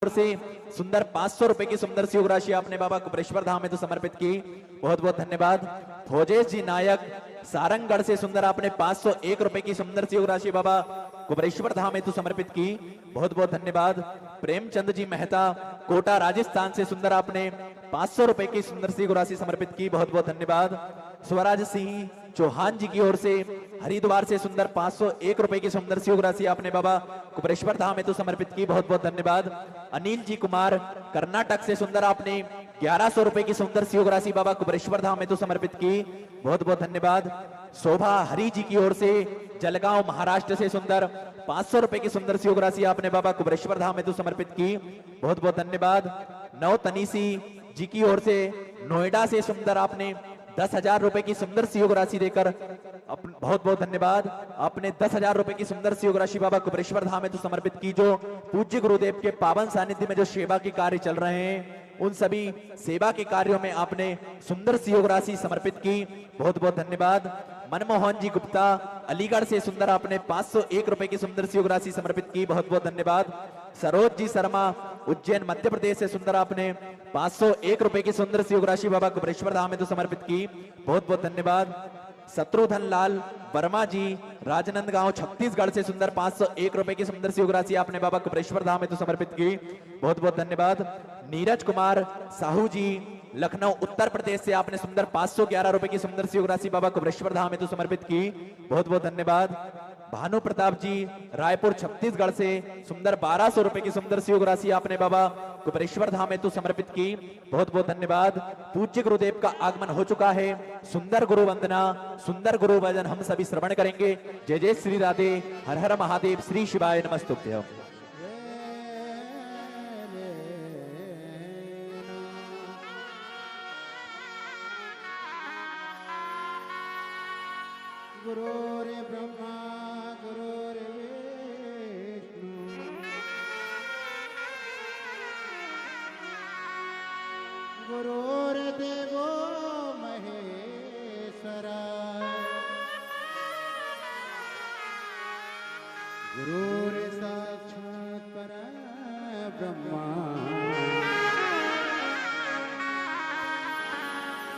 ओर से सुंदर 500 रुपए की सुंदर सी राशि आपने बाबा कुबरेश्वर धाम में तो समर्पित की, बहुत बहुत धन्यवाद। भोजेश जी नायक सारंगगढ़ से सुंदर आपने 501 रुपए की सुंदर सी राशि बाबा कुबरेश्वर धाम में तो समर्पित की, बहुत बहुत धन्यवाद। प्रेमचंद जी मेहता कोटा राजस्थान से सुंदर आपने 500 रुपए की सुंदर सी राशि समर्पित की, बहुत बहुत धन्यवाद। स्वराज सिंह चौहान जी की ओर से हरिद्वार से सुंदर 501 रुपए की सुंदर सी राशि आपने बाबा कुबरेश्वर धाम में तो समर्पित की, बहुत बहुत धन्यवाद। अनिल जी कुमार कर्नाटक से सुंदर आपने 1100 रुपए की सुंदर सी राशि बाबा कुबरेश्वर धाम में तो समर्पित की, बहुत बहुत धन्यवाद। शोभा हरि जी की ओर से जलगांव महाराष्ट्र से सुंदर 500 रुपए की सुंदर सी राशि आपने बाबा कुबरेश्वर धाम में तो समर्पित की, बहुत बहुत धन्यवाद। नव तनीसी जी की ओर से नोएडा से सुंदर आपने 10,000 रुपए की सुंदर सी राशि देकर बहुत बहुत धन्यवाद। आपने 10,000 रुपए की सुंदर सी राशि बाबा कुबरेश्वर धाम में तो समर्पित की। जो पूज्य गुरुदेव के पावन सानिध्य में जो सेवा के कार्य चल रहे हैं उन सभी सेवा के कार्यों में आपने सुंदर सी राशि समर्पित की, बहुत बहुत धन्यवाद। मनमोहन जी गुप्ता अलीगढ़ से सुंदर आपने 501 रुपए की सुंदर सी राशि समर्पित की, बहुत बहुत धन्यवाद। सरोज जी शर्मा उज्जैन मध्य प्रदेश से सुंदर आपने 501 रुपए की सुंदर सी राशि बाबा कुबरेश्वर धाम में तो समर्पित की, बहुत बहुत धन्यवाद। शत्रुधन लाल वर्मा जी राजनांदगांव छत्तीसगढ़ से सुंदर 501 रुपए की सुंदर सी राशि आपने बाबा कुबरेश्वर धाम में तो समर्पित की, बहुत बहुत धन्यवाद। नीरज कुमार साहू जी लखनऊ उत्तर प्रदेश से आपने सुंदर 511 रुपए की सुंदर सी राशि बाबा कुबरेश्वर धाम में तो समर्पित की, बहुत बहुत धन्यवाद। भानु प्रताप जी रायपुर छत्तीसगढ़ से सुंदर 1200 रुपए की सुंदर सी राशि आपने बाबा कुबरेश्वर धाम में तो समर्पित की, बहुत बहुत धन्यवाद। पूज्य गुरुदेव का आगमन हो चुका है, सुंदर गुरु वंदना सुंदर गुरु भजन हम सभी श्रवण करेंगे। जय जय श्री राधे, हर हर महादेव, श्री शिवाय नमस्तुभ्यं। गुरुर्ब्रह्मा गुरुर्विष्णु गुरुर्देवो महेश्वरा गुरुर्साक्षात् परब्रह्मा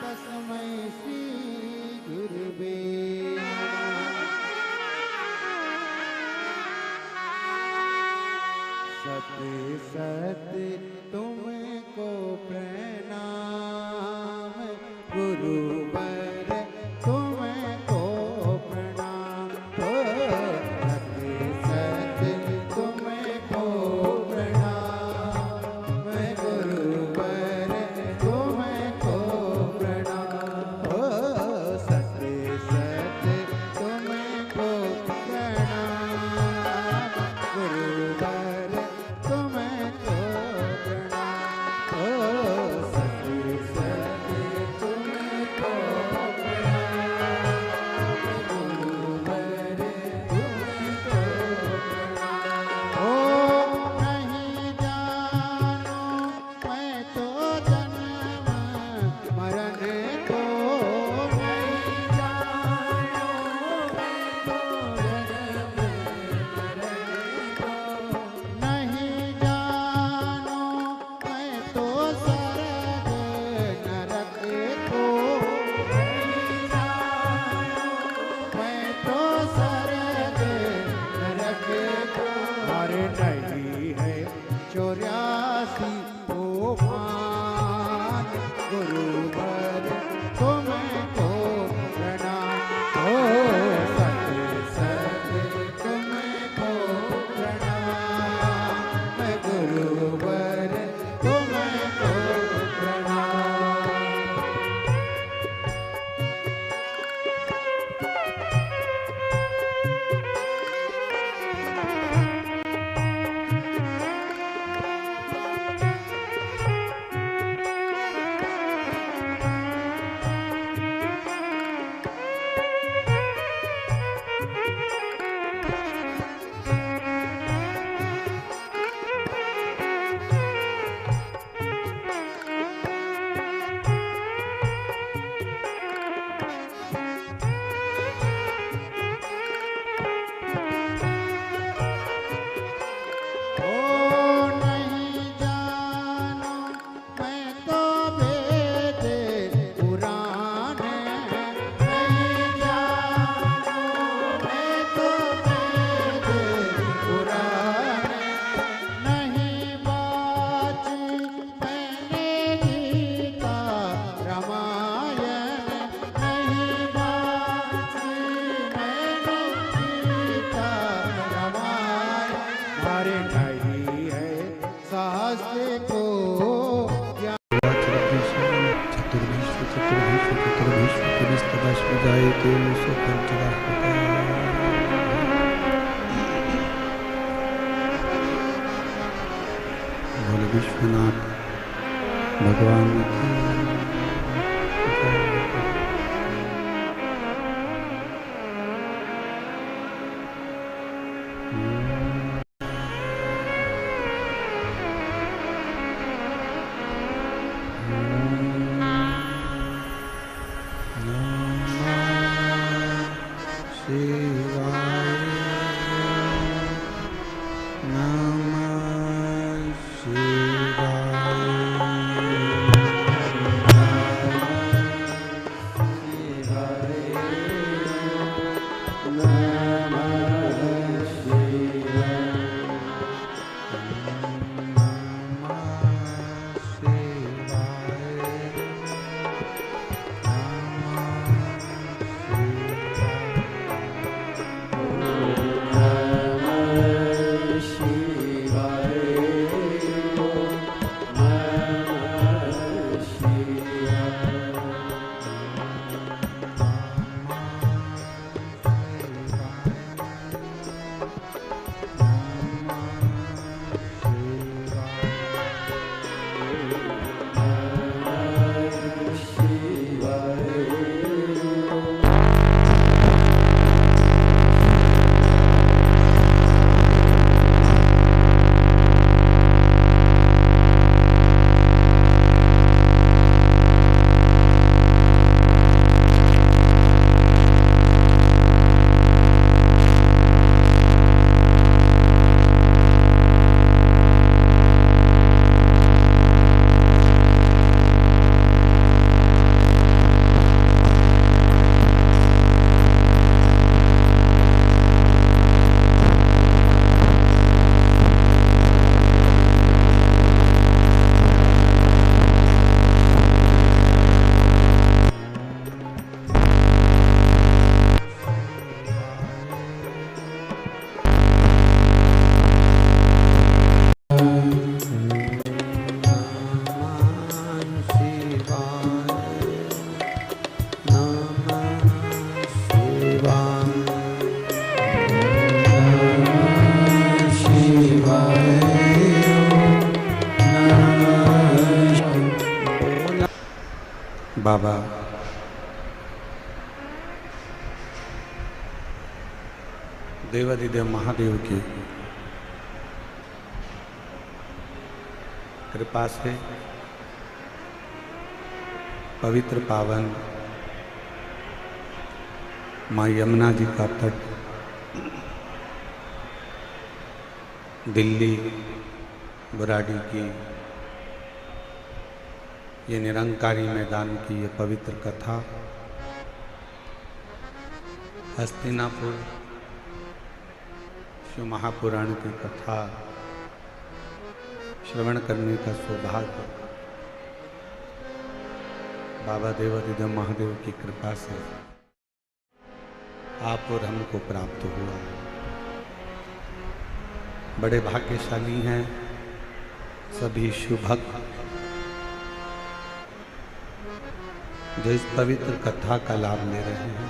तस्मै श्री गुरुवे सत्य सत्य तुमको प्रणाम गुरुवर तुमको प्रणाम हो सत्य सत्य तुमको प्रणाम गुरुवर तुमको प्रणाम हो सत्य सत्य तुमको प्रणाम गुरुवर तुमको प्रणाम हो सत्य सत्य तुमको प्रणाम गुरुवर तुमको प्रणाम हो नहीं जानो मैं तो जन्म मरण को नहीं जानो मैं तो जन्म मरण को नहीं जानो मैं तो स्वर्ग नरक को नहीं जानो मैं तो स्वर्ग नरक को अरे नहीं है 84 मान गुरुवर तुमको प्रणाम हो सत्य सत्य तुमको प्रणाम गुरुवर तुमको प्रणाम। शास्त्र को चतुर्भीष्व चतुर्भीष्व चतुर्भीष्व पुनस्तदाश्व जायते सुपंचदाश्वता बोल विश्वनाथ भगवान की बाबा देवादिदेव महादेव की कृपा से पवित्र पावन माँ यमुना जी का तट दिल्ली बुराड़ी की ये निरंकारी मैदान की ये पवित्र कथा हस्तिनापुर शिव महापुराण की कथा श्रवण करने का सौभाग्य बाबा देवादिदेव महादेव की कृपा से आप और हमको प्राप्त हुआ। बड़े भाग्यशाली हैं सभी शिव भक्त जो इस पवित्र कथा का लाभ ले रहे हैं।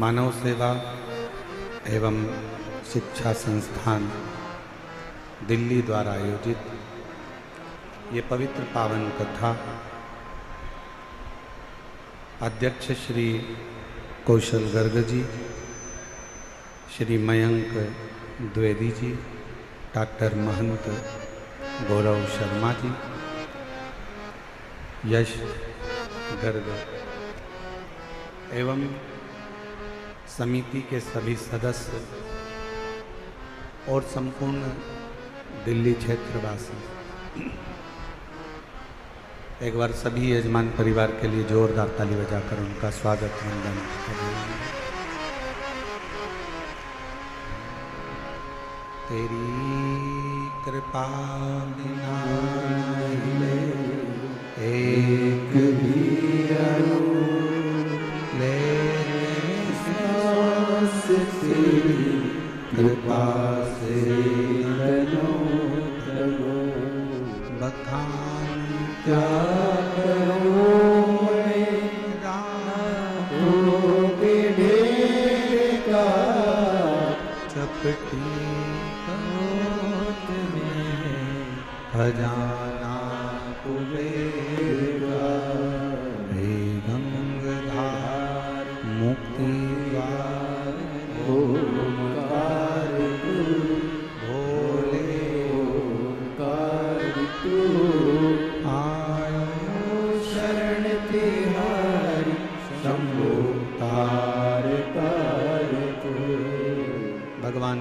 मानव सेवा एवं शिक्षा संस्थान दिल्ली द्वारा आयोजित ये पवित्र पावन कथा अध्यक्ष श्री कौशल गर्ग जी, श्री मयंक द्विवेदी जी, डॉक्टर महंत गौरव शर्मा जी, यश गर्ग एवं समिति के सभी सदस्य और संपूर्ण दिल्ली क्षेत्रवासी, एक बार सभी यजमान परिवार के लिए जोरदार ताली बजाकर उनका स्वागत वंदन करें। तेरी कृपा बिना एक भी ले सांस तेरी कृपा से क्या करूं मैं फूलों के ढेर का चपटी गोद में खजाना कुबेर का, हे गंगाधार मुक्ति द्वार ओंकार तू, भोले ओंकार तू, आयो शरण तिहारी शंभो तार तार तू। भगवान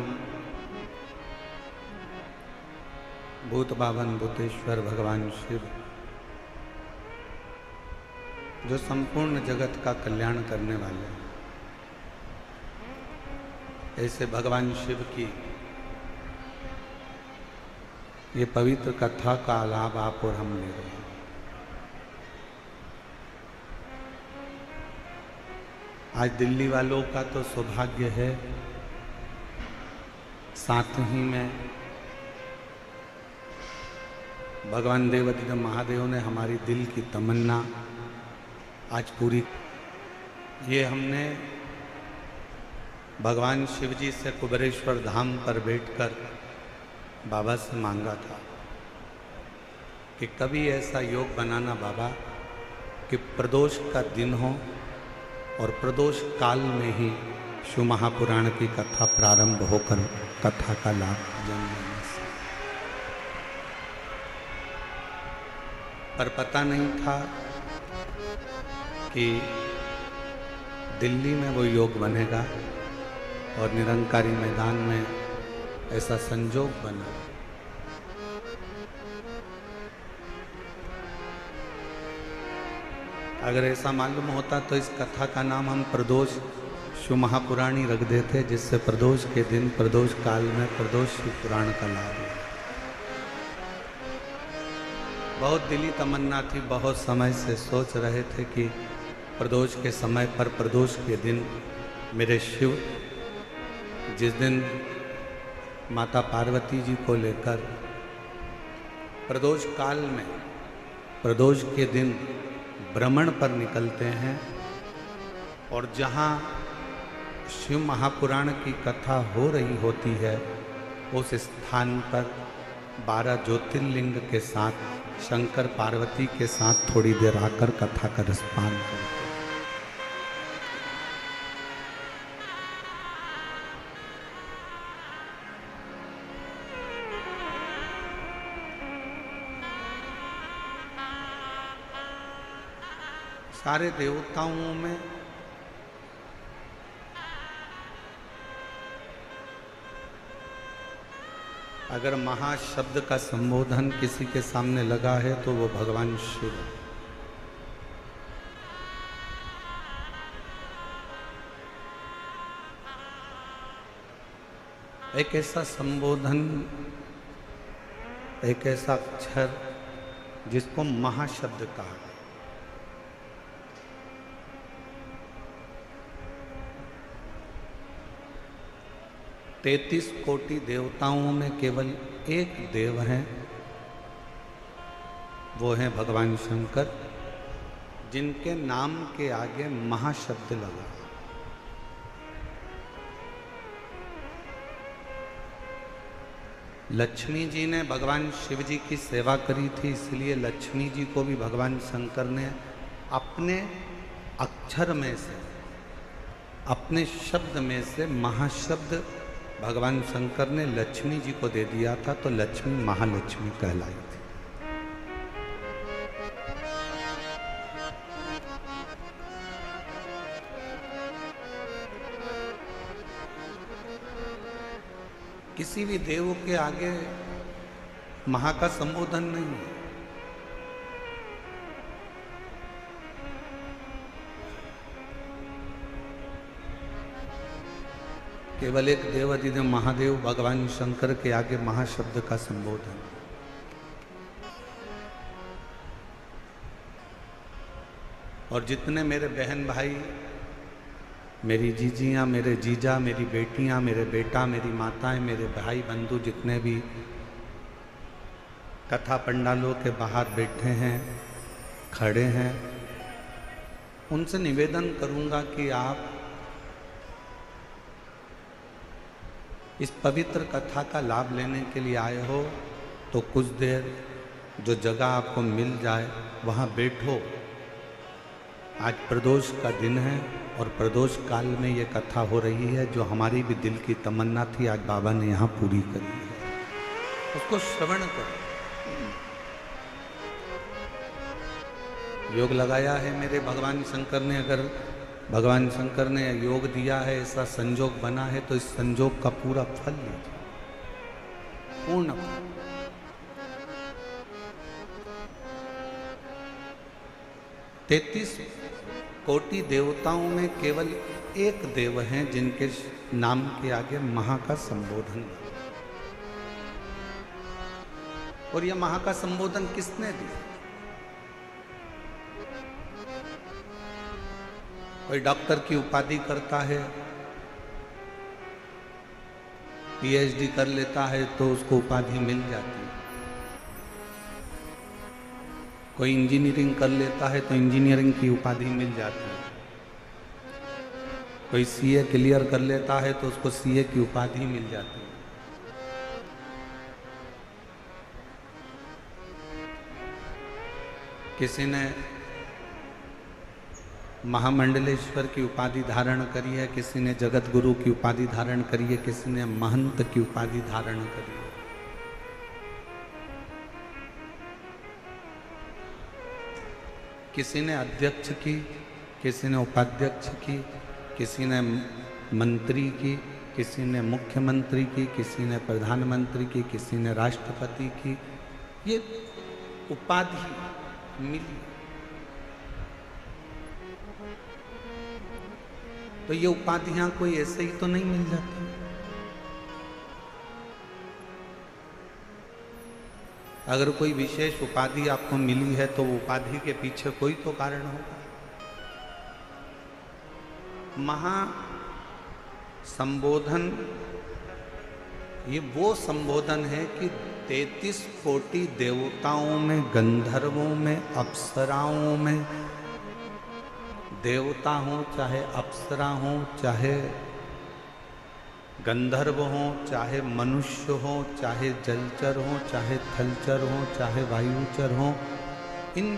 भूत बावन भूतेश्वर भगवान शिव जो संपूर्ण जगत का कल्याण करने वाले हैं, ऐसे भगवान शिव की ये पवित्र कथा का लाभ आप और हम ले रहे हैं। आज दिल्ली वालों का तो सौभाग्य है, साथ ही में भगवान देवाधिदेव महादेव ने हमारी दिल की तमन्ना आज पूरी। ये हमने भगवान शिव जी से कुबेरेश्वर धाम पर बैठकर बाबा से मांगा था कि कभी ऐसा योग बनाना बाबा कि प्रदोष का दिन हो और प्रदोष काल में ही शिव महापुराण की कथा प्रारंभ होकर कथा का लाभ जन लेने से। पर पता नहीं था कि दिल्ली में वो योग बनेगा और निरंकारी मैदान में ऐसा संजोग बना। अगर ऐसा मालूम होता तो इस कथा का नाम हम प्रदोष शिव महापुराणी रख देते, जिससे प्रदोष के दिन प्रदोष काल में प्रदोष शिव पुराण का लाभ है। बहुत दिली तमन्ना थी, बहुत समय से सोच रहे थे कि प्रदोष के समय पर प्रदोष के दिन मेरे शिव जिस दिन माता पार्वती जी को लेकर प्रदोष काल में प्रदोष के दिन भ्रमण पर निकलते हैं और जहाँ शिव महापुराण की कथा हो रही होती है उस स्थान पर 12 ज्योतिर्लिंग के साथ शंकर पार्वती के साथ थोड़ी देर आकर कथा का रसपान करते हैं। सारे देवताओं में अगर महाशब्द का संबोधन किसी के सामने लगा है तो वो भगवान शिव है। एक ऐसा संबोधन, एक ऐसा अक्षर जिसको महाशब्द कहा है। तैतीस कोटि देवताओं में केवल एक देव हैं, वो हैं भगवान शंकर, जिनके नाम के आगे महाशब्द लगा। लक्ष्मी जी ने भगवान शिव जी की सेवा करी थी, इसलिए लक्ष्मी जी को भी भगवान शंकर ने अपने अक्षर में से, अपने शब्द में से महाशब्द भगवान शंकर ने लक्ष्मी जी को दे दिया था, तो लक्ष्मी महालक्ष्मी कहलाई थी। किसी भी देव के आगे महा का संबोधन नहीं है। केवल एक देवाधिदेव महादेव भगवान शंकर के आगे महाशब्द का संबोधन। और जितने मेरे बहन भाई, मेरी जीजियाँ, मेरे जीजा, मेरी बेटियाँ, मेरे बेटा, मेरी माताएं, मेरे भाई बंधु जितने भी कथा पंडालों के बाहर बैठे हैं, खड़े हैं, उनसे निवेदन करूंगा कि आप इस पवित्र कथा का लाभ लेने के लिए आए हो तो कुछ देर जो जगह आपको मिल जाए वहाँ बैठो। आज प्रदोष का दिन है और प्रदोष काल में ये कथा हो रही है, जो हमारी भी दिल की तमन्ना थी आज बाबा ने यहाँ पूरी करी है, उसको श्रवण करो। योग लगाया है मेरे भगवान शंकर ने, अगर भगवान शंकर ने योग दिया है, ऐसा संजोग बना है, तो इस संजोग का पूरा फल लीजिए, पूर्ण फल। तैतीस कोटि देवताओं में केवल एक देव हैं जिनके नाम के आगे महा का संबोधन, और यह महा का संबोधन किसने दिया? कोई डॉक्टर की उपाधि करता है, पीएचडी कर लेता है तो उसको उपाधि मिल जाती है। कोई इंजीनियरिंग कर लेता है तो इंजीनियरिंग की उपाधि मिल जाती है। कोई सीए क्लियर कर लेता है तो उसको सीए की उपाधि मिल जाती है। किसी ने महामंडलेश्वर की उपाधि धारण करी है, किसी ने जगत गुरु की उपाधि धारण करी है, किसी ने महंत की उपाधि धारण करी है। किसी ने अध्यक्ष की, किसी ने उपाध्यक्ष की, किसी ने मंत्री की, किसी ने मुख्यमंत्री की, किसी ने प्रधानमंत्री की, किसी ने राष्ट्रपति की। ये उपाधि मिली। तो ये उपाधियां कोई ऐसे ही तो नहीं मिल जाती। अगर कोई विशेष उपाधि आपको मिली है तो उपाधि के पीछे कोई तो कारण होगा। महा संबोधन ये वो संबोधन है कि 33 कोटि देवताओं में, गंधर्वों में, अप्सराओं में, देवता हो चाहे अप्सरा हो, चाहे गंधर्व हो, चाहे मनुष्य हो, चाहे जलचर हो, चाहे थलचर हो, चाहे वायुचर हो, इन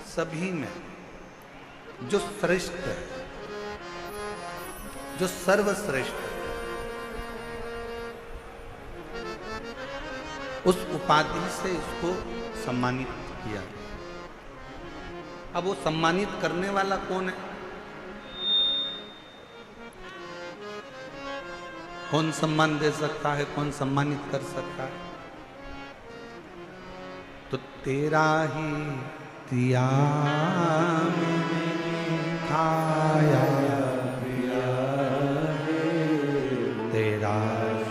सभी में जो श्रेष्ठ है, जो सर्वश्रेष्ठ है, उस उपाधि से इसको सम्मानित किया। अब वो सम्मानित करने वाला कौन है? कौन सम्मान दे सकता है, कौन सम्मानित कर सकता है? तो तेरा ही दिया खाया पिया तेरा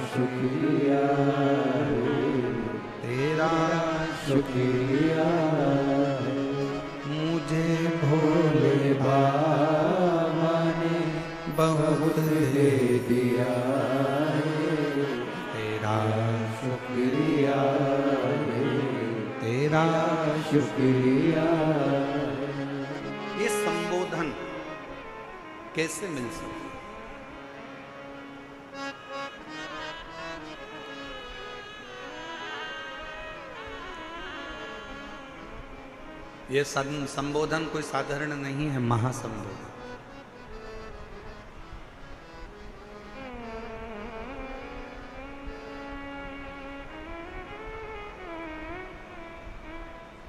शुक्रिया, तेरा शुक्रिया, मुझे भोले बाबा ने बहुत दे दिया, तेरा शुक्रिया, तेरा शुक्रिया। ये संबोधन कैसे मिल सकता? ये संबोधन कोई साधारण नहीं है, महासंबोधन।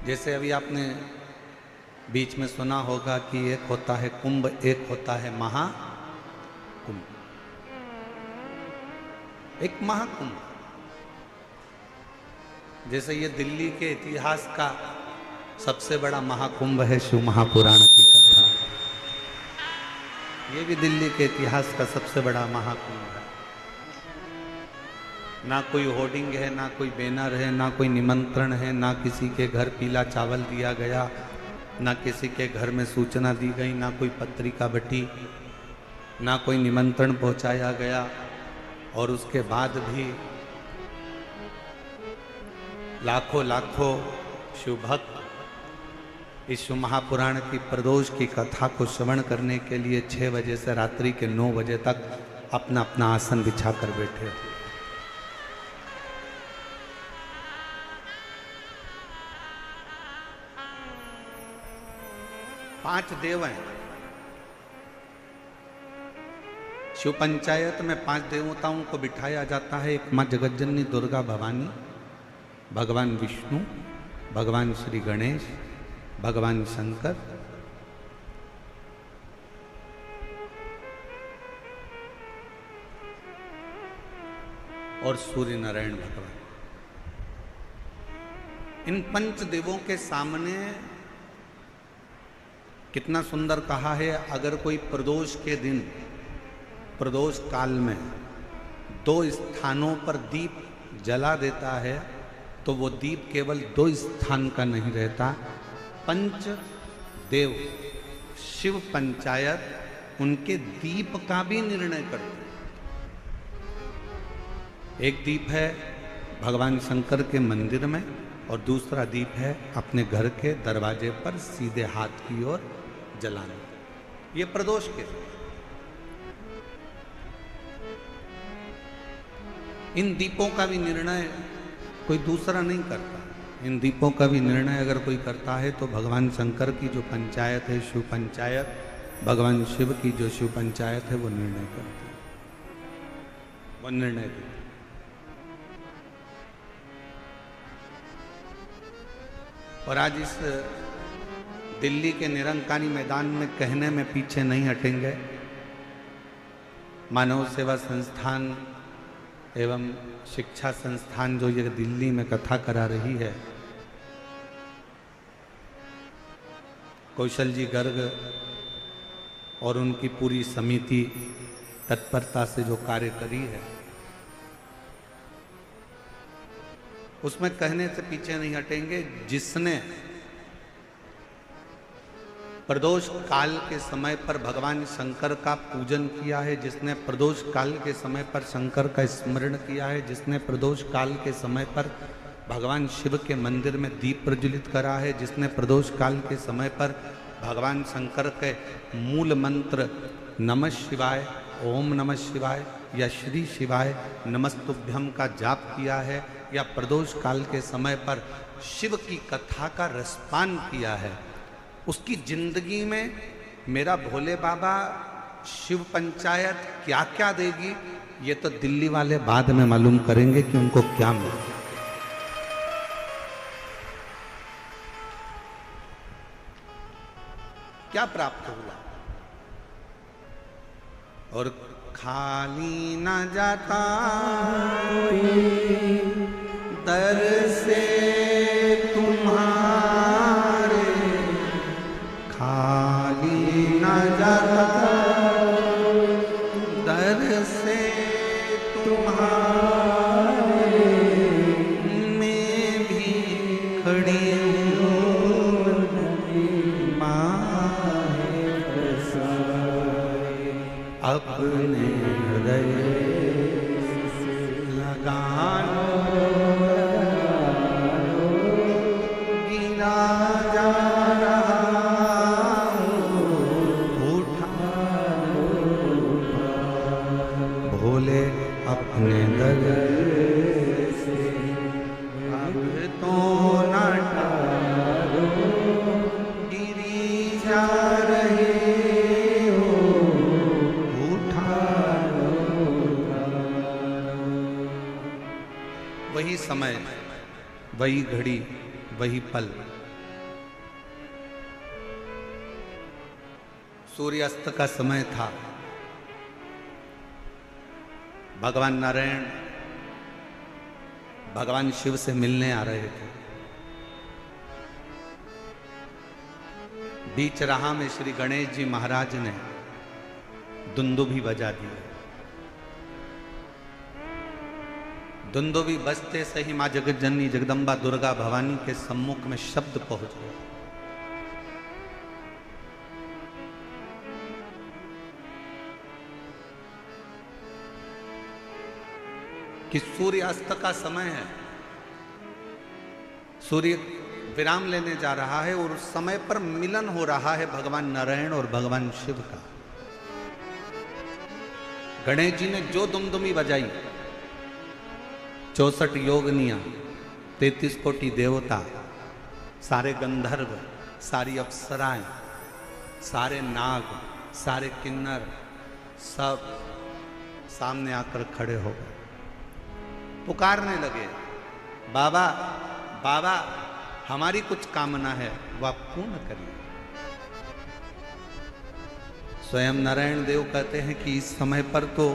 जैसे अभी आपने बीच में सुना होगा कि एक होता है कुंभ, एक होता है महाकुंभ। एक महाकुंभ, जैसे ये दिल्ली के इतिहास का सबसे बड़ा महाकुंभ है शिव महापुराण की कथा। ये भी दिल्ली के इतिहास का सबसे बड़ा महाकुंभ है। ना कोई होर्डिंग है, ना कोई बैनर है, ना कोई निमंत्रण है, ना किसी के घर पीला चावल दिया गया, ना किसी के घर में सूचना दी गई, ना कोई पत्रिका बटी, ना कोई निमंत्रण पहुंचाया गया। और उसके बाद भी लाखों लाखों शिव भक्त इस शिव महापुराण की प्रदोष की कथा को श्रवण करने के लिए 6 बजे से रात्रि के 9 बजे तक अपना अपना आसन बिछा कर बैठे हो। पांच देव हैं शिव पंचायत में। 5 देवताओं को बिठाया जाता है। एक माँ जगतजननी दुर्गा भवानी, भगवान विष्णु, भगवान श्री गणेश, भगवान शंकर, और सूर्य नारायण भगवान। इन 5 देवों के सामने कितना सुंदर कहा है, अगर कोई प्रदोष के दिन, प्रदोष काल में 2 स्थानों पर दीप जला देता है तो वो दीप केवल 2 स्थान का नहीं रहता। 5 देव शिव पंचायत उनके दीप का भी निर्णय करते हैं। एक दीप है भगवान शंकर के मंदिर में और दूसरा दीप है अपने घर के दरवाजे पर सीधे हाथ की ओर जलाना। ये प्रदोष के इन दीपों का भी निर्णय कोई दूसरा नहीं करता। इन दीपों का भी निर्णय अगर कोई करता है तो भगवान शंकर की जो पंचायत है शिव पंचायत, भगवान शिव की जो शिव पंचायत है वो निर्णय करती है, वो निर्णय देती है। और आज इस दिल्ली के निरंकारी मैदान में कहने में पीछे नहीं हटेंगे। मानव सेवा संस्थान एवं शिक्षा संस्थान जो ये दिल्ली में कथा करा रही है, कौशल जी गर्ग और उनकी पूरी समिति तत्परता से जो कार्य करी है, उसमें कहने से पीछे नहीं हटेंगे। जिसने प्रदोष काल के समय पर भगवान शंकर का पूजन किया है, जिसने प्रदोष काल के समय पर शंकर का स्मरण किया है, जिसने प्रदोष काल के समय पर भगवान शिव के मंदिर में दीप प्रज्वलित करा है, जिसने प्रदोष काल के समय पर भगवान शंकर के मूल मंत्र नमः शिवाय, ओम नमः शिवाय या श्री शिवाय नमस्तुभ्यम का जाप किया है, या प्रदोष काल के समय पर शिव की कथा का रसपान किया है, उसकी जिंदगी में मेरा भोले बाबा शिव पंचायत क्या क्या देगी, ये तो दिल्ली वाले बाद में मालूम करेंगे कि उनको क्या मिलेगा। क्या प्राप्त हुआ। और खाली न जाता दर से तुम्हारे, खाली न जाता दर से तुम्हारे, मैं भी खड़ी हूँ अपने हृदय लगानो, गिरा जा रहा उठानो, भोले अपने दर से अब तो न टालो, गिरी जा रहे वही समय, वही घड़ी, वही पल। सूर्यास्त का समय था। भगवान नारायण भगवान शिव से मिलने आ रहे थे। बीच राह में श्री गणेश जी महाराज ने दुंदुभी बजा दी। दुंदुभी बजते से ही मां जगतजननी जगदम्बा दुर्गा भवानी के सम्मुख में शब्द पहुंच गए। कि सूर्यास्त का समय है, सूर्य विराम लेने जा रहा है और उस समय पर मिलन हो रहा है भगवान नारायण और भगवान शिव का। गणेश जी ने जो दुमदुमी बजाई, 64 योगनिया, 33 कोटि देवता, सारे गंधर्व, सारी अप्सराएं, सारे नाग, सारे किन्नर, सब सामने आकर खड़े हो गए, पुकारने लगे, बाबा बाबा हमारी कुछ कामना है वह आप पूर्ण करिए। स्वयं नारायण देव कहते हैं कि इस समय पर तो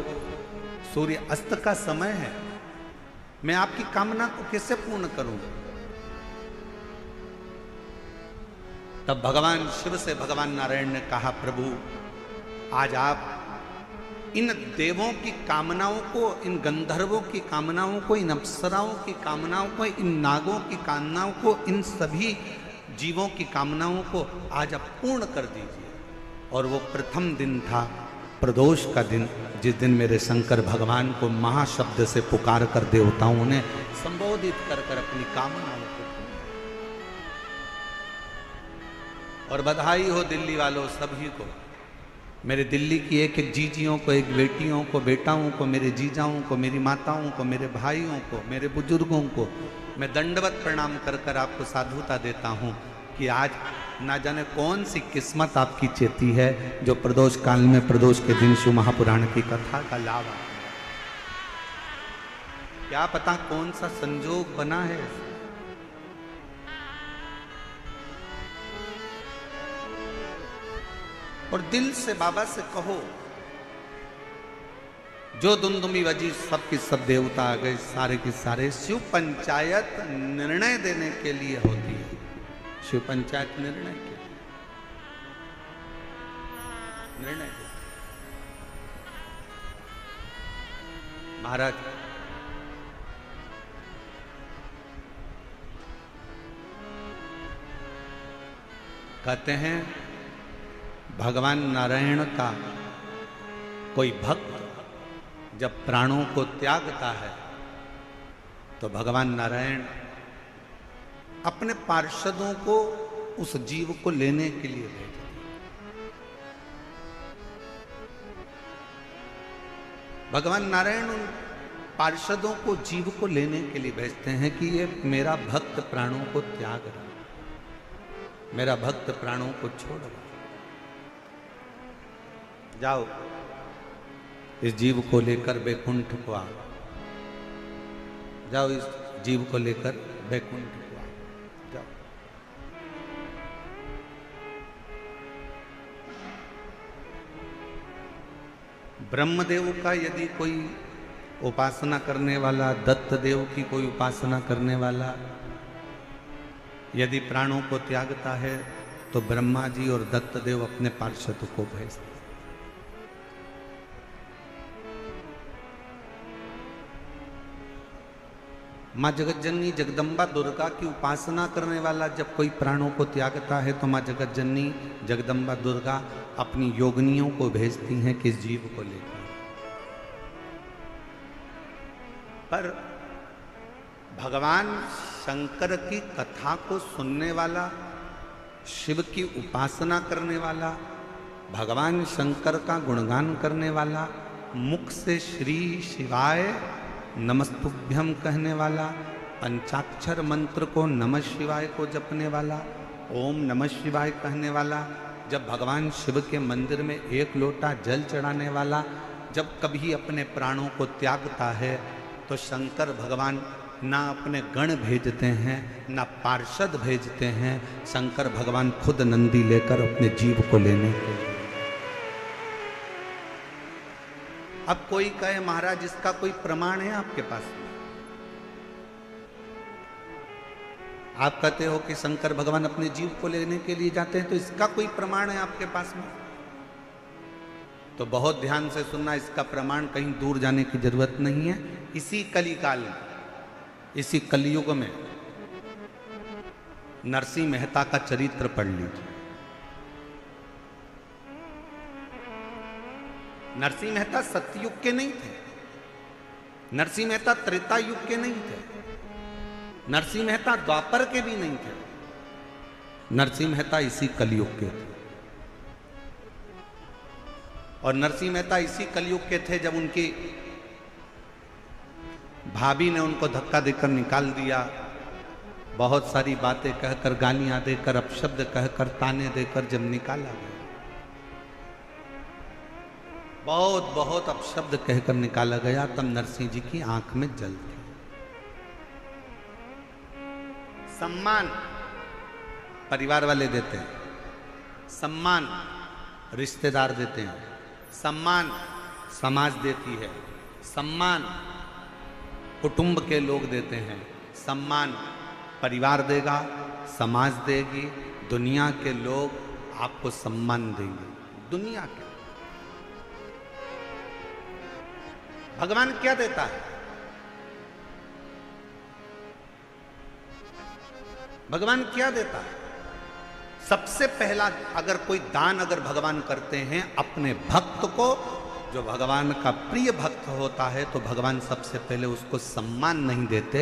सूर्य अस्त का समय है, मैं आपकी कामना को कैसे पूर्ण करूं। तब भगवान शिव से भगवान नारायण ने कहा, प्रभु आज आप इन देवों की कामनाओं को, इन गंधर्वों की कामनाओं को, इन अप्सराओं की कामनाओं को, इन नागों की कामनाओं को, इन सभी जीवों की कामनाओं को आज आप पूर्ण कर दीजिए। और वो प्रथम दिन था, प्रदोष का दिन, जिस दिन मेरे शंकर भगवान को महाशब्द से पुकार कर देवताओं ने संबोधित कर कर अपनी कामनाओं को। और बधाई हो दिल्ली वालों सभी को, मेरे दिल्ली की एक एक जीजियों को, एक बेटियों को, बेटाओं को, मेरे जीजाओं को, मेरी माताओं को, मेरे भाइयों को, मेरे बुजुर्गों को मैं दंडवत प्रणाम कर कर आपको साधुता देता हूं कि आज ना जाने कौन सी किस्मत आपकी चेती है जो प्रदोष काल में, प्रदोष के दिन शिव महापुराण की कथा का लाभ आ, क्या पता कौन सा संजोग बना है। और दिल से बाबा से कहो, जो दुमदुमी बजी सब की सब देवता आ गए, सारे की सारे। शिव पंचायत निर्णय देने के लिए होती है, शिव पंचायत निर्णय के लिए निर्णय देती। महाराज कहते हैं, भगवान नारायण का कोई भक्त जब प्राणों को त्यागता है तो भगवान नारायण अपने पार्षदों को उस जीव को लेने के लिए भेजते हैं। भगवान नारायण उन पार्षदों को, जीव को लेने के लिए भेजते हैं कि ये मेरा भक्त प्राणों को त्याग रहा, मेरा भक्त प्राणों को छोड़ रहा, जाओ इस जीव को लेकर बैकुंठ को आओ, जाओ इस जीव को लेकर बैकुंठ को आओ, जाओ। ब्रह्मदेव का यदि कोई उपासना करने वाला, दत्त देव की कोई उपासना करने वाला यदि प्राणों को त्यागता है तो ब्रह्मा जी और दत्त देव अपने पार्षद को भेजते। माँ जगतजननी जगदम्बा दुर्गा की उपासना करने वाला जब कोई प्राणों को त्यागता है तो माँ जगतजननी जगदम्बा दुर्गा अपनी योगिनियों को भेजती हैं किस जीव को लेकर। पर भगवान शंकर की कथा को सुनने वाला, शिव की उपासना करने वाला, भगवान शंकर का गुणगान करने वाला, मुख से श्री शिवाय नमस्तुभ्यम कहने वाला, पंचाक्षर मंत्र को नमः शिवाय को जपने वाला, ओम नमः शिवाय कहने वाला, जब भगवान शिव के मंदिर में एक लोटा जल चढ़ाने वाला जब कभी अपने प्राणों को त्यागता है तो शंकर भगवान ना अपने गण भेजते हैं, ना पार्षद भेजते हैं, शंकर भगवान खुद नंदी लेकर अपने जीव को लेने के लिए। अब कोई कहे महाराज इसका कोई प्रमाण है आपके पास? आप कहते हो कि शंकर भगवान अपने जीव को लेने के लिए जाते हैं, तो इसका कोई प्रमाण है आपके पास में? तो बहुत ध्यान से सुनना, इसका प्रमाण कहीं दूर जाने की जरूरत नहीं है। इसी कलिकाल में, इसी कलयुग में नरसिंह मेहता का चरित्र पढ़ लीजिए। नरसिंह मेहता सत्ययुग के नहीं थे, नरसिंह मेहता त्रेता युग के नहीं थे, नरसिंह मेहता द्वापर के भी नहीं थे, नरसिंह मेहता इसी कलयुग के थे। और नरसिंह मेहता इसी कलयुग के थे जब उनकी भाभी ने उनको धक्का देकर निकाल दिया, बहुत सारी बातें कहकर, गालियां देकर, अपशब्द कहकर, ताने देकर जब निकाला गया, बहुत बहुत अपशब्द कहकर निकाला गया, तब नरसिंह जी की आंख में जल थी। सम्मान परिवार वाले देते हैं, सम्मान रिश्तेदार देते हैं, सम्मान समाज देती है, सम्मान कुटुंब के लोग देते हैं, सम्मान परिवार देगा, समाज देगी, दुनिया के लोग आपको सम्मान देंगे। दुनिया के भगवान क्या देता है? भगवान क्या देता है? सबसे पहला अगर कोई दान अगर भगवान करते हैं अपने भक्त को, जो भगवान का प्रिय भक्त होता है, तो भगवान सबसे पहले उसको सम्मान नहीं देते,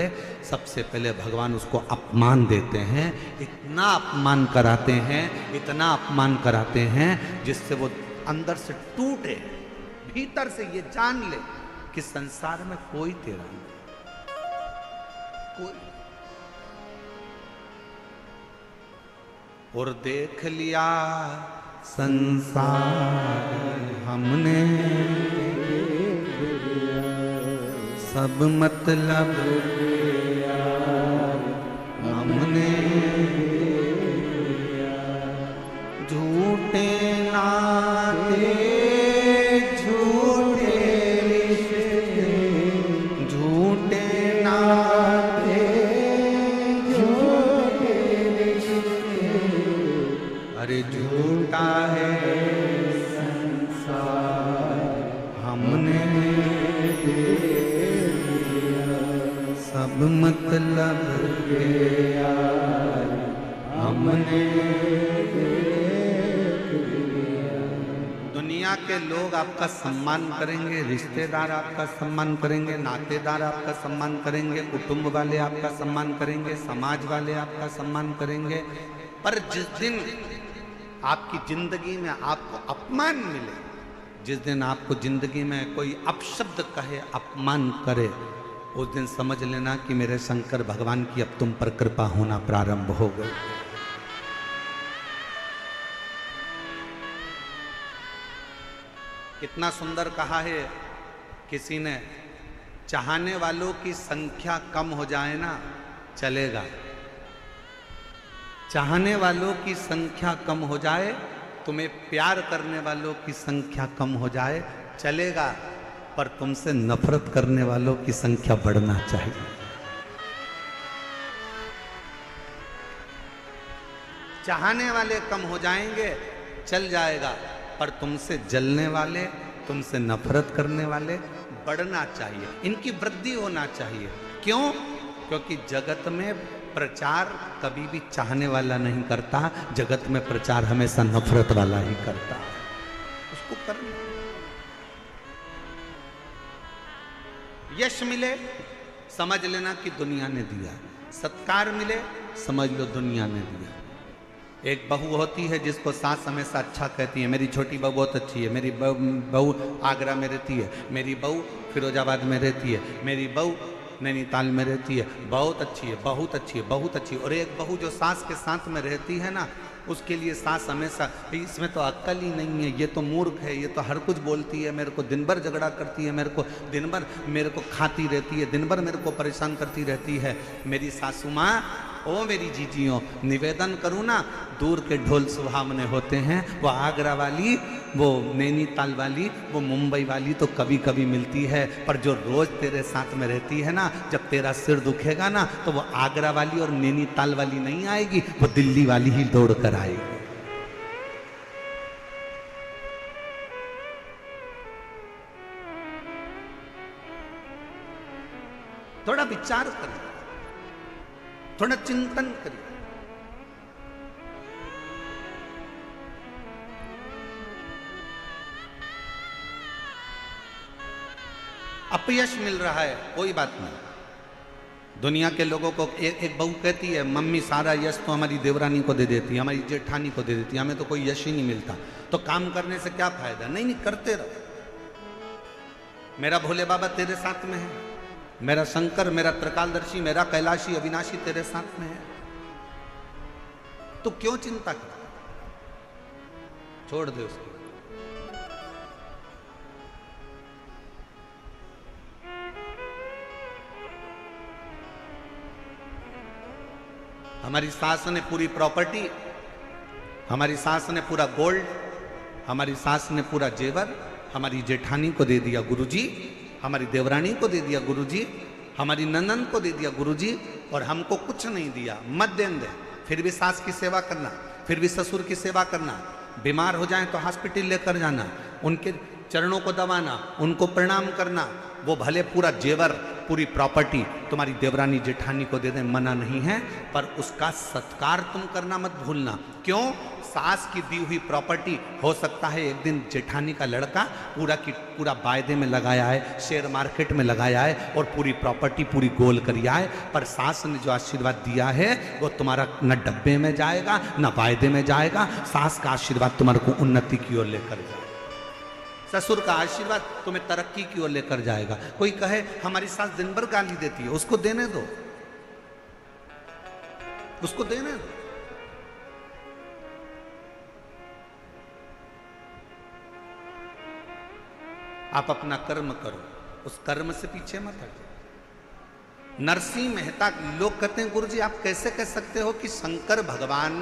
सबसे पहले भगवान उसको अपमान देते हैं। इतना अपमान कराते हैं, इतना अपमान कराते हैं जिससे वो अंदर से टूटे, भीतर से ये जान ले कि संसार में कोई तेरा नहीं, कोई। और देख लिया संसार हमने, सब मतलब हमने, झूठे नाते झूठे रिश्ते, झूठे नाते झूठे रिश्ते, अरे झूठा है संसार हमने सब मतलब के यार हमने। दुनिया के लोग आपका सम्मान करेंगे, रिश्तेदार आपका सम्मान करेंगे, नातेदार आपका सम्मान करेंगे, कुटुंब वाले आपका सम्मान करेंगे, समाज वाले आपका सम्मान करेंगे, पर जिस दिन आपकी जिंदगी में आपको अपमान मिले, जिस दिन आपको जिंदगी में कोई अपशब्द कहे, अपमान करे, उस दिन समझ लेना कि मेरे शंकर भगवान की अब तुम पर कृपा होना प्रारंभ हो गई। कितना सुंदर कहा है किसी ने, चाहने वालों की संख्या कम हो जाए ना चलेगा, चाहने वालों की संख्या कम हो जाए, तुम्हें प्यार करने वालों की संख्या कम हो जाए चलेगा, पर तुमसे नफरत करने वालों की संख्या बढ़ना चाहिए। चाहने वाले कम हो जाएंगे चल जाएगा, पर तुमसे जलने वाले, तुमसे नफरत करने वाले बढ़ना चाहिए, इनकी वृद्धि होना चाहिए। क्यों? क्योंकि जगत में प्रचार कभी भी चाहने वाला नहीं करता, जगत में प्रचार हमेशा नफरत वाला ही करता है। उसको करना, यश मिले समझ लेना कि दुनिया ने दिया, सत्कार मिले समझ लो दुनिया ने दिया। एक बहू होती है जिसको सास हमेशा अच्छा कहती है, मेरी छोटी बहू बहुत अच्छी है, मेरी बहू आगरा में रहती है, मेरी बहू फिरोजाबाद में रहती है, मेरी बहू नैनीताल में रहती है, बहुत अच्छी है, बहुत अच्छी है, बहुत अच्छी है। और एक बहू जो सास के साथ में रहती है ना, उसके लिए सास हमेशा इसमें तो अक्ल ही नहीं है, ये तो मूर्ख है, ये तो हर कुछ बोलती है, मेरे को दिन भर झगड़ा करती है, मेरे को दिन भर मेरे को खाती रहती है, दिन भर मेरे को परेशान करती रहती है। मेरी सासू माँ, ओ मेरी जीजियों, निवेदन करूँ ना, दूर के ढोल सुहावने होते हैं, वो आगरा वाली, वो नैनीताल वाली, वो मुंबई वाली तो कभी कभी मिलती है, पर जो रोज तेरे साथ में रहती है ना, जब तेरा सिर दुखेगा ना, तो वो आगरा वाली और नैनीताल वाली नहीं आएगी, वो दिल्ली वाली ही दौड़ कर आएगी। थोड़ा विचार करें, थोड़ा चिंतन करिए। अपयश मिल रहा है कोई बात नहीं, दुनिया के लोगों को एक बहू कहती है मम्मी सारा यश तो हमारी देवरानी को दे देती है, हमारी जेठानी को दे देती है, हमें तो कोई यश ही नहीं मिलता, तो काम करने से क्या फायदा। नहीं नहीं, करते रहो। मेरा भोले बाबा तेरे साथ में है, मेरा शंकर, मेरा त्रिकालदर्शी, मेरा कैलाशी अविनाशी तेरे साथ में है, तो क्यों चिंता कर, छोड़ दे उसको। हमारी सास ने पूरी प्रॉपर्टी, हमारी सास ने पूरा गोल्ड, हमारी सास ने पूरा जेवर हमारी जेठानी को दे दिया गुरुजी, हमारी देवरानी को दे दिया गुरुजी, हमारी नंदन को दे दिया गुरुजी, और हमको कुछ नहीं दिया। मत देन दे, फिर भी सास की सेवा करना, फिर भी ससुर की सेवा करना, बीमार हो जाए तो हॉस्पिटल लेकर जाना, उनके चरणों को दबाना, उनको प्रणाम करना। वो भले पूरा जेवर, पूरी प्रॉपर्टी तुम्हारी देवरानी जेठानी को दे दें, मना नहीं है, पर उसका सत्कार तुम करना मत भूलना। क्यों? सास की दी हुई प्रॉपर्टी हो सकता है एक दिन जेठानी का लड़का पूरा की पूरा वायदे में लगाया है, शेयर मार्केट में लगाया है और पूरी प्रॉपर्टी पूरी गोल करिया है, पर सास ने जो आशीर्वाद दिया है वो तुम्हारा न डब्बे में जाएगा न वायदे में जाएगा। सास का आशीर्वाद तुम्हारे को उन्नति की ओर लेकर जाएगा, ससुर का आशीर्वाद तुम्हें तरक्की की ओर लेकर जाएगा। कोई कहे हमारी सास दिन भर गाली देती है, उसको देने दो, उसको देने दो। आप अपना कर्म करो, उस कर्म से पीछे मत हटो। नरसिंह मेहता, लोग कहते हैं गुरुजी आप कैसे कह सकते हो कि शंकर भगवान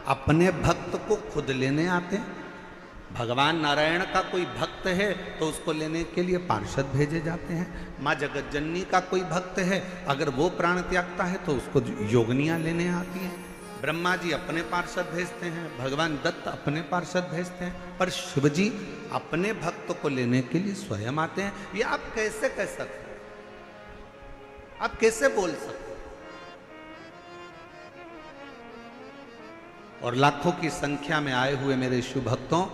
अपने भक्त को खुद लेने आते हैं? भगवान नारायण का कोई भक्त है तो उसको लेने के लिए पार्षद भेजे जाते हैं। माँ जगत जननी का कोई भक्त है, अगर वो प्राण त्यागता है तो उसको योगनियां लेने आती हैं। ब्रह्मा जी अपने पार्षद भेजते हैं, भगवान दत्त अपने पार्षद भेजते हैं, पर शिव जी अपने भक्त को लेने के लिए स्वयं आते हैं। ये आप कैसे कह सकते हैं? आप कैसे बोल सकते? और लाखों की संख्या में आए हुए मेरे शिव भक्तों,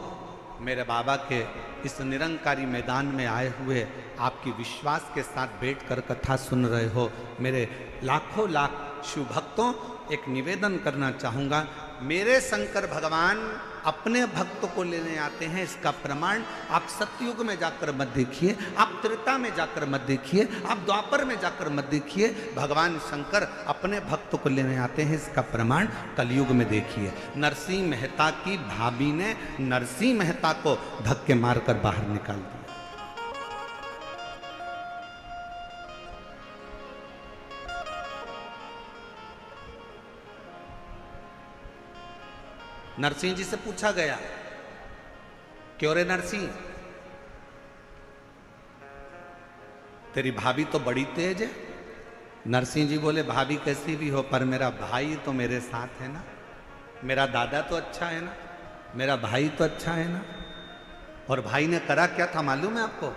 मेरे बाबा के इस निरंकारी मैदान में आए हुए आपकी विश्वास के साथ बैठकर कथा सुन रहे हो मेरे लाखों लाख शिव भक्तों, एक निवेदन करना चाहूँगा। मेरे शंकर भगवान अपने भक्त को लेने आते हैं, इसका प्रमाण आप सतयुग में जाकर मत देखिए, आप त्रेता में जाकर मत देखिए, आप द्वापर में जाकर मत देखिए। भगवान शंकर अपने भक्त को लेने आते हैं, इसका प्रमाण कलयुग में देखिए। नरसिंह मेहता की भाभी ने नरसिंह मेहता को धक्के मारकर बाहर निकाल दिया। नरसिंह जी से पूछा गया, क्यों रे नरसिंह, तेरी भाभी तो बड़ी तेज है। नरसिंह जी बोले भाभी कैसी भी हो, पर मेरा भाई तो मेरे साथ है ना, मेरा दादा तो अच्छा है ना, मेरा भाई तो अच्छा है ना। और भाई ने करा क्या था मालूम है आपको?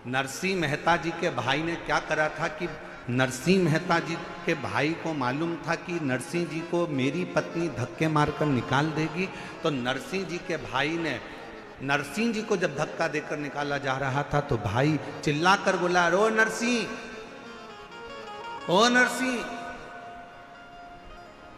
नरसिंह मेहता जी के भाई ने क्या करा था कि नरसिंह मेहता जी के भाई को मालूम था कि नरसिंह जी को मेरी पत्नी धक्के मारकर निकाल देगी, तो नरसिंह जी के भाई ने नरसिंह जी को जब धक्का देकर निकाला जा रहा था तो भाई चिल्लाकर बोला, रो नरसिंह, ओ नरसिंह,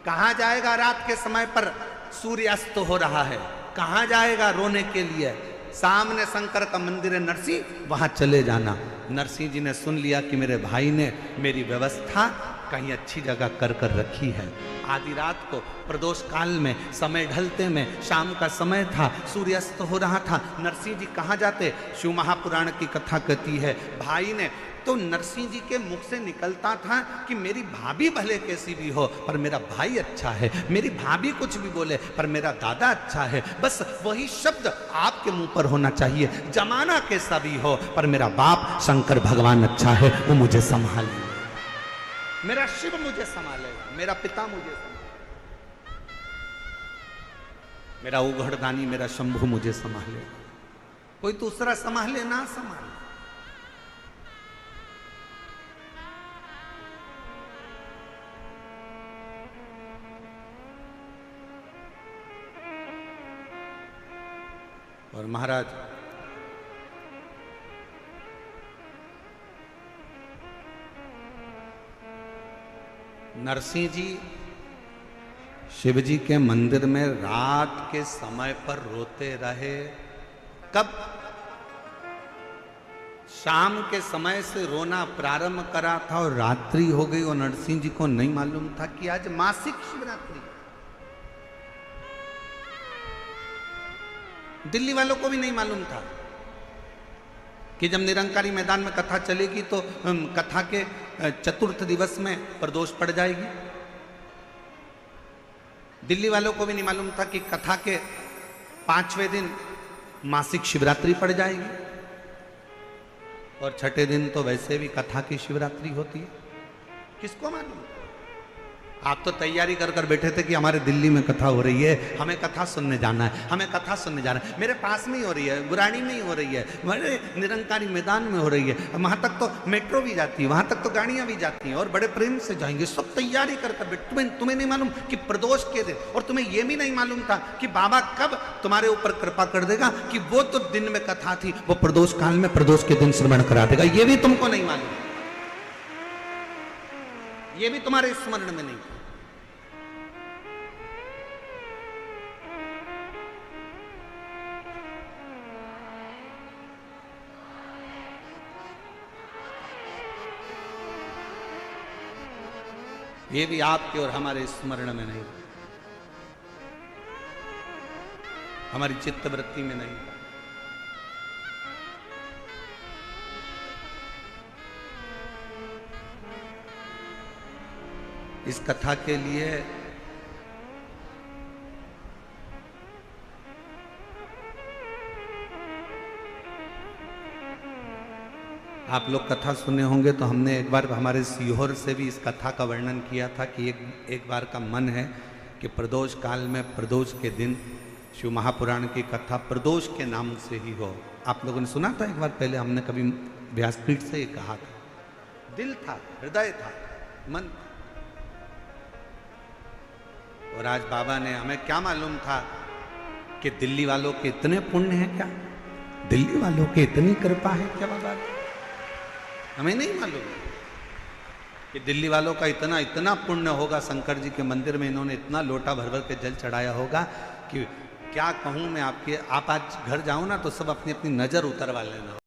कहां जाएगा? रात के समय पर सूर्यास्त हो रहा है, कहां जाएगा रोने के लिए? सामने शंकर का मंदिर है नरसिंह, वहां चले जाना। नरसिंह जी ने सुन लिया कि मेरे भाई ने मेरी व्यवस्था कहीं अच्छी जगह कर कर रखी है। आधी रात को प्रदोष काल में, समय ढलते में, शाम का समय था, सूर्यास्त हो रहा था। नरसिंह जी कहाँ जाते? शिव महापुराण की कथा कहती है भाई ने, तो नरसिंह जी के मुख से निकलता था कि मेरी भाभी भले कैसी भी हो पर मेरा भाई अच्छा है, मेरी भाभी कुछ भी बोले पर मेरा दादा अच्छा है। बस वही शब्द आपके मुंह पर होना चाहिए, जमाना कैसा भी हो पर मेरा बाप शंकर भगवान अच्छा है, वो मुझे संभाल, मेरा शिव मुझे संभालेगा, मेरा पिता मुझे संभालेगा, मेरा उघड़दानी मेरा शंभु मुझे संभालेगा, कोई दूसरा संभाले ना संभाले। और महाराज नरसिंह जी शिव जी के मंदिर में रात के समय पर रोते रहे। कब? शाम के समय से रोना प्रारंभ करा था और रात्रि हो गई और नरसिंह जी को नहीं मालूम था कि आज मासिक शिवरात्रि। दिल्ली वालों को भी नहीं मालूम था कि जब निरंकारी मैदान में कथा चलेगी तो कथा के चतुर्थ दिवस में प्रदोष पड़ जाएगी। दिल्ली वालों को भी नहीं मालूम था कि कथा के 5वें दिन मासिक शिवरात्रि पड़ जाएगी और छठे दिन तो वैसे भी कथा की शिवरात्रि होती है। किसको मालूम? आप तो तैयारी कर कर बैठे थे कि हमारे दिल्ली में कथा हो रही है, हमें कथा सुनने जाना है, हमें कथा सुनने जाना है। मेरे पास में ही हो रही है, गुराड़ी में ही हो रही है, मेरे निरंकारी मैदान में हो रही है। वहां तक तो मेट्रो भी जाती है, वहां तक तो गाड़ियां भी जाती हैं और बड़े प्रेम से जाएंगे। सब तैयारी कर कर बैठे। तुम्हें नहीं मालूम कि प्रदोष के दिन, और तुम्हें यह भी नहीं मालूम था कि बाबा कब तुम्हारे ऊपर कृपा कर देगा कि वो तो दिन में कथा थी, वो प्रदोष काल में प्रदोष के दिन श्रवण करा देगा। ये भी तुमको नहीं मालूम, ये भी तुम्हारे स्मरण में नहीं। ये भी आपके और हमारे स्मरण में नहीं, हमारी चित्त वृत्ति में नहीं। इस कथा के लिए आप लोग कथा सुने होंगे तो हमने एक बार हमारे सीहोर से भी इस कथा का वर्णन किया था कि एक बार का मन है कि प्रदोष काल में प्रदोष के दिन शिव महापुराण की कथा प्रदोष के नाम से ही हो। आप लोगों ने सुना था एक बार पहले, हमने कभी व्यासपीठ से ये कहा था। दिल था, हृदय था, मन। और आज बाबा ने, हमें क्या मालूम था कि दिल्ली वालों के इतने पुण्य हैं क्या, दिल्ली वालों के इतनी कृपा है क्या बाबा? हमें नहीं मालूम कि दिल्ली वालों का इतना इतना पुण्य होगा। शंकर जी के मंदिर में इन्होंने इतना लोटा भर भर के जल चढ़ाया होगा कि क्या कहूं मैं आपके। आप आज घर जाओ ना तो सब अपनी अपनी नजर उतरवा लेना।